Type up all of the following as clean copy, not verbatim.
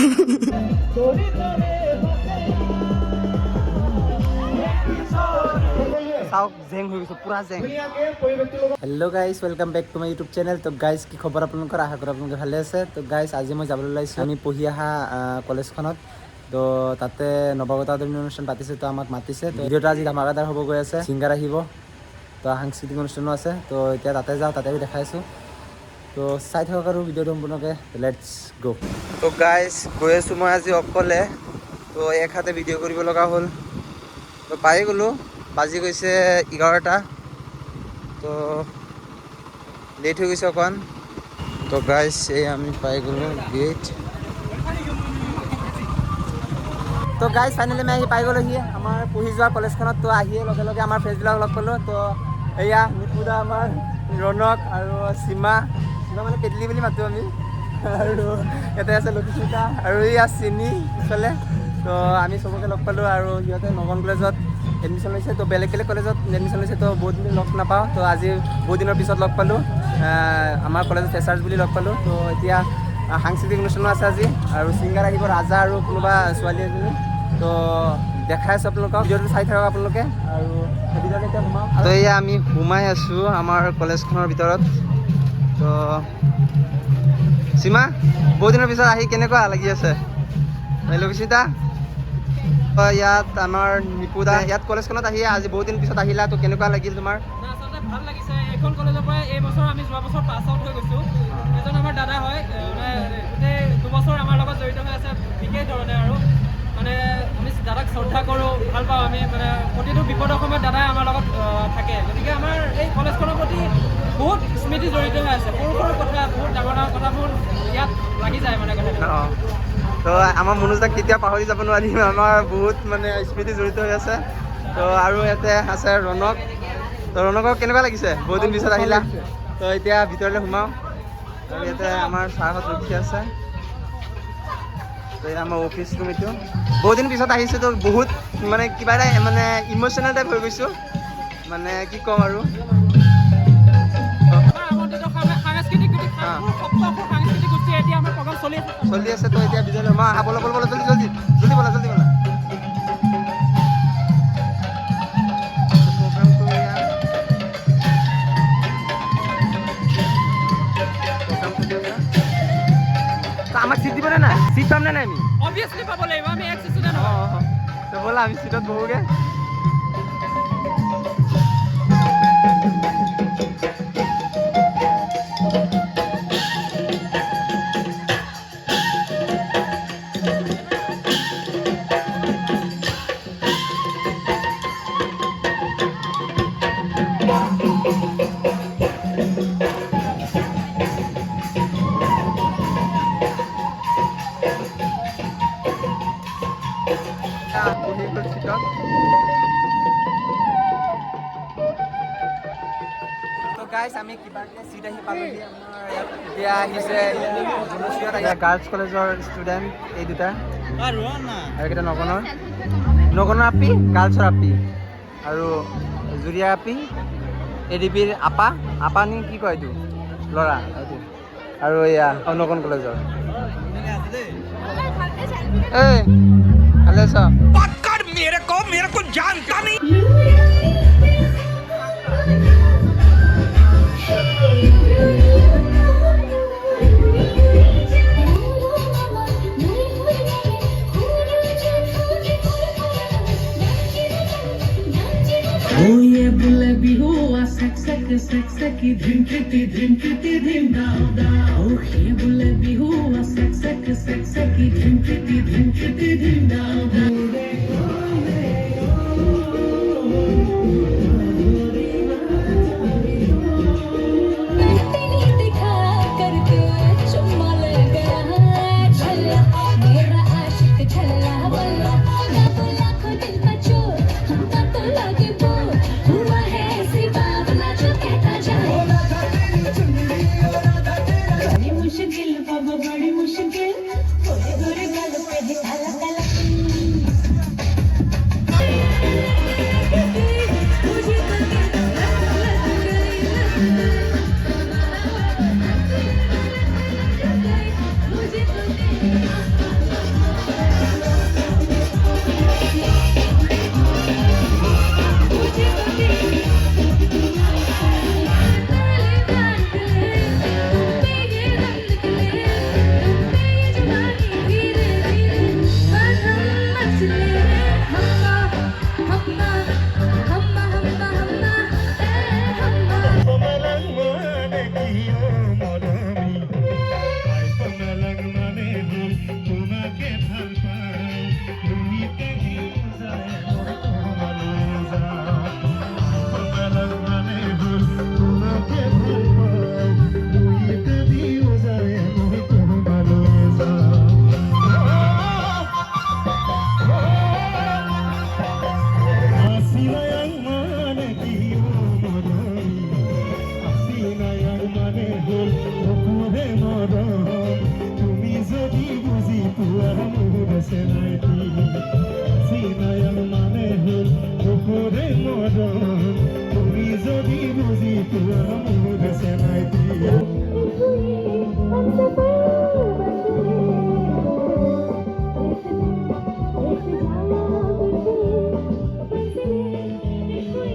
Hello guys welcome back to my YouTube channel. तो guys की खबर आपलोकर आशा करो आपलोके भाले आछे। तो गाइस आज मैं जाबले लागिছো आमी पঢ়ি आहा कलेजखনত। तो ताते नवागत आदरणीय অনুষ্ঠান পাতিছে। তো আমাক মাতিছে। তো ভিডিওটা আজি ধামাকাদাৰ হ'ব গৈ আছে। সিঙ্গাৰ আহিব। তো সাংস্কৃতিক অনুষ্ঠানো আছে। তো এতিয়া তাতে যাওঁ, তাতে দেখাইছো। তো চাই থাকক আৰু ভিডিওটো সম্পূৰ্ণকৈ। Let's go. তো গাইস গৈ আছো মই আজি অকলে। তো এক হাতে ভিডিও কৰিব লগা হ'ল। তো পাই গ'লো, বাজি গৈছে 11টা। তো লেট হৈ গৈছে অকণ। তো গাইস এই আমি পাই গ'লো গেট। তো গাইস ফাইনেলি মই আহি পাই গ'লোহি আমাৰ পঢ়ি যোৱা কলেজখনত। তো আহিয়ে লগে লগে আমাৰ ফ্ৰেণ্ডবিলাক লগ পালোঁ। তো এয়া নিপুদা, আমাৰ ৰণক আৰু সীমা মানে পেটলি বুলি মাতোঁ আমি। আৰু ইয়াতে আছে লক্ষিতা আৰু এয়া চিনি পিছফালে। তো আমি চবকে লগ পালোঁ আৰু সিহঁতে নগন কলেজত এডমিশ্যন লৈছে। তো বেলেগ বেলেগ কলেজত এডমিশ্যন লৈছে। তো বহুত দিন লগ নাপাওঁ। তো আজি বহুত দিনৰ পিছত লগ পালোঁ। আমাৰ কলেজত ফ্ৰেছাৰ্ছ বুলি লগ পালোঁ। তো এতিয়া সাংস্কৃতিক অনুষ্ঠানো আছে আজি আৰু ছিংগাৰ আহিব ৰাজা আৰু কোনোবা ছোৱালী এজনী। তো দেখাই আছোঁ আপোনালোকক, ভিডিঅ'টো চাই থাকক আপোনালোকে। আৰু ভিডিঅ'টো এতিয়া সোমাওঁ। তো এয়া আমি সোমাই আছোঁ আমাৰ কলেজখনৰ ভিতৰত। তো সীমা বহুত দিনৰ পিছত আহি কেনেকুৱা লাগি আছে? লক্ষিতা ইয়াত আমাৰ নিপুদা ইয়াত কলেজখনত আহি আজি বহুত দিন পিছত আহিলা। তো কেনেকুৱা লাগিল তোমাৰ? আচলতে ভাল লাগিছে। এইখন কলেজৰ পৰা এই বছৰ আমি যোৱা বছৰ পাছ আউট হৈ গৈছোঁ। এজন আমাৰ দাদা হয়, গোটেই দুবছৰ আমাৰ লগত জড়িত হৈ আছে বিশেষ ধৰণে। আৰু মানে আমি দাদাক শ্ৰদ্ধা কৰোঁ, ভাল পাওঁ আমি। মানে প্ৰতিটো বিপদৰ সময়ত দাদাই আমাৰ লগত থাকে। গতিকে আমাৰ এই কলেজখনৰ প্ৰতি বহুত স্মৃতি জড়িত হৈ আছে। সৰু সৰু কথা, বহুত ডাঙৰ ডাঙৰ কথাবোৰ ইয়াত লাগি যায় মানে কথাটো। তো আমাৰ মনোজাক কেতিয়া পাহৰি যাব নোৱাৰিম। আমাৰ বহুত মানে স্মৃতি জড়িত হৈ আছে। তো আৰু ইয়াতে আছে ৰণক। তো ৰণকক কেনেকুৱা লাগিছে? বহুত দিন পিছত আহিলা। তো এতিয়া ভিতৰলৈ সোমাওঁ। আৰু ইয়াতে আমাৰ ছাৰহঁত ৰখি আছে। তো আমাৰ অফিচ ৰুম এইটো। বহুত দিন পিছত আহিছোঁ। তো বহুত মানে কিবা এটা মানে ইম'চনেল টাইপ হৈ গৈছোঁ। মানে কি ক'ম আৰু। চলি আছে। তো এতিয়া বিজয় মা বলা বলা বলা জলদি জলদি জলদি বলা জলদি বলা। আমাক সিট দিব না? সিট পাম না আমি? অবভিয়াসলি পাব লাগিব। আমি এক ষ্টুডেন্ট হয়। তো বলা আমি সিটত বহোগে। তো গাইস আমি কিবাকে সিট আহি পালোহি। আমাৰ ইয়াত এতিয়া আহিছে গাৰ্লছ কলেজৰ ষ্টুডেণ্ট এই দুটা আৰু এইকেইটা নগনৰ আপি, গাৰ্লছৰ আপি আৰু জুৰিয়া আপি, এডিবিৰ আপা নি কি কয় এইটো ল'ৰা এইটো। আৰু এয়া নগন কলেজৰ এই ভালে আছ? मेरे को जानता नहीं। ये बुले बिहु सेक्सकी धिम धिम दाओ दाओ। ये बुले बिहु सेक्सकी धिम धिम दाओ दाओ।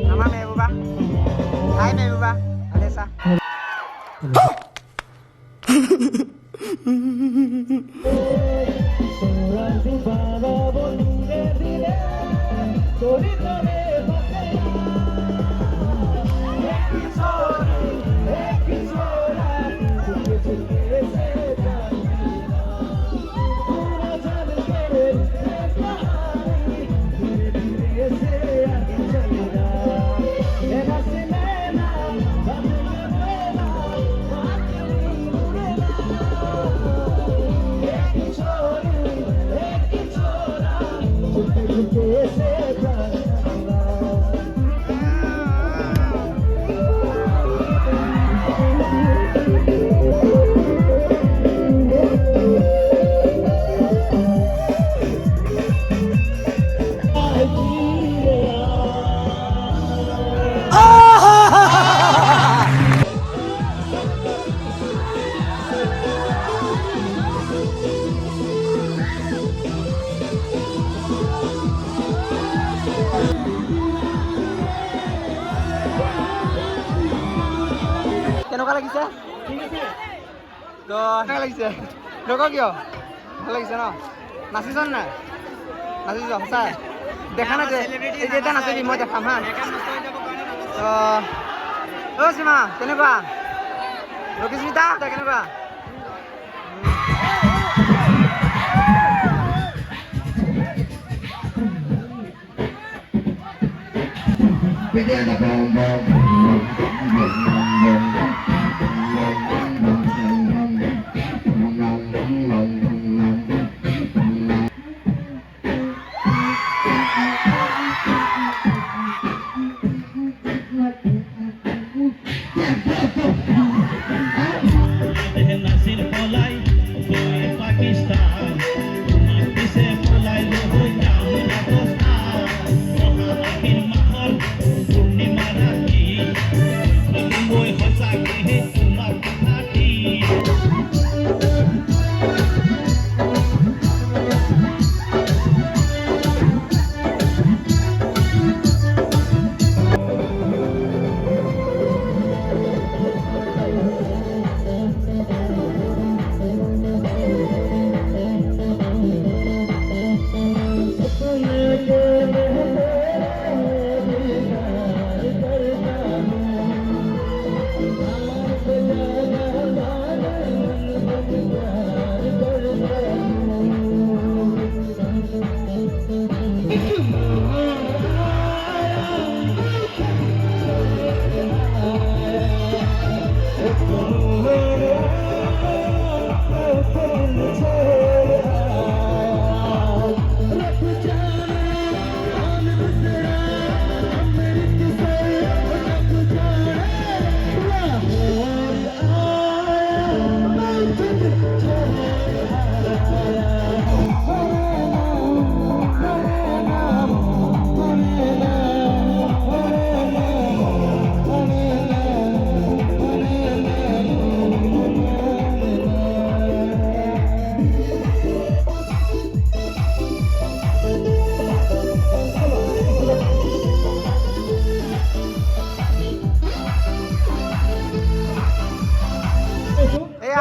আমাৰ মেহবুবা হাই মেহবুবা ভালে আছা কেনেকুৱা লাগিছে তো কেনেকুৱা লাগিছে নকওঁ কিয় ভাল লাগিছে ন নাচিছ নাই নাচিছ সঁচাই দেখা নাই যে এই যে এতিয়া নাচিবি মই দেখাম হা অ' সীমা কেনেকুৱা লক্ষীস্মিতা তই কেনেকুৱা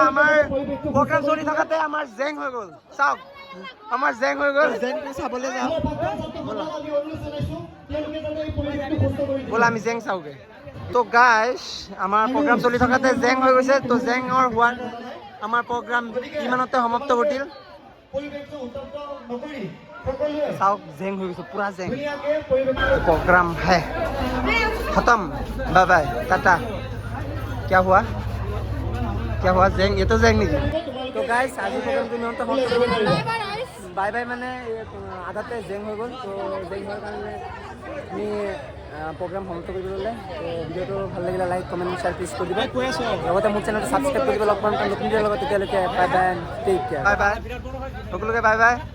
আমাৰ প্ৰগ্ৰাম চলি থকাতে আমাৰ জেং হৈ গ'ল চাওক আমাৰ জেং হৈ গ'ল জেংটো চাবলৈ যাওঁ ব'লা আমি জেং চাওঁগে তো গাইছ আমাৰ প্ৰগ্ৰাম চলি থকাতে জেং হৈ গৈছে তো জেঙৰ হোৱাৰ আমাৰ প্ৰগ্ৰাম ইমানতে সমাপ্ত ঘটিল চাওক জেং হৈ গৈছে পুৰা জেং প্ৰগ্ৰাম হে খতম বাই বাই টাটা क्या हुआ জেং এইটো জেং নেকি তো গাইছ আজি প্ৰগ্ৰামটো ইমানতে সমাপ্ত বাই বাই মানে আধাতে জেং হৈ গ'ল তো জেং হোৱাৰ কাৰণে আমি প্ৰগ্ৰাম সমাপ্ত কৰিব ল'লে তো ভিডিঅ'টো ভাল লাগিলে লাইক কমেণ্ট শ্বেয়াৰ প্লিজ কৰি দিবা লগতে মোৰ চেনেলটো ছাবস্ক্ৰাইব কৰিব লগ পাম নতুন ভিডিঅ'ৰ লগত তেতিয়ালৈকে bye bye take care bye bye সকলোকে বাই বাই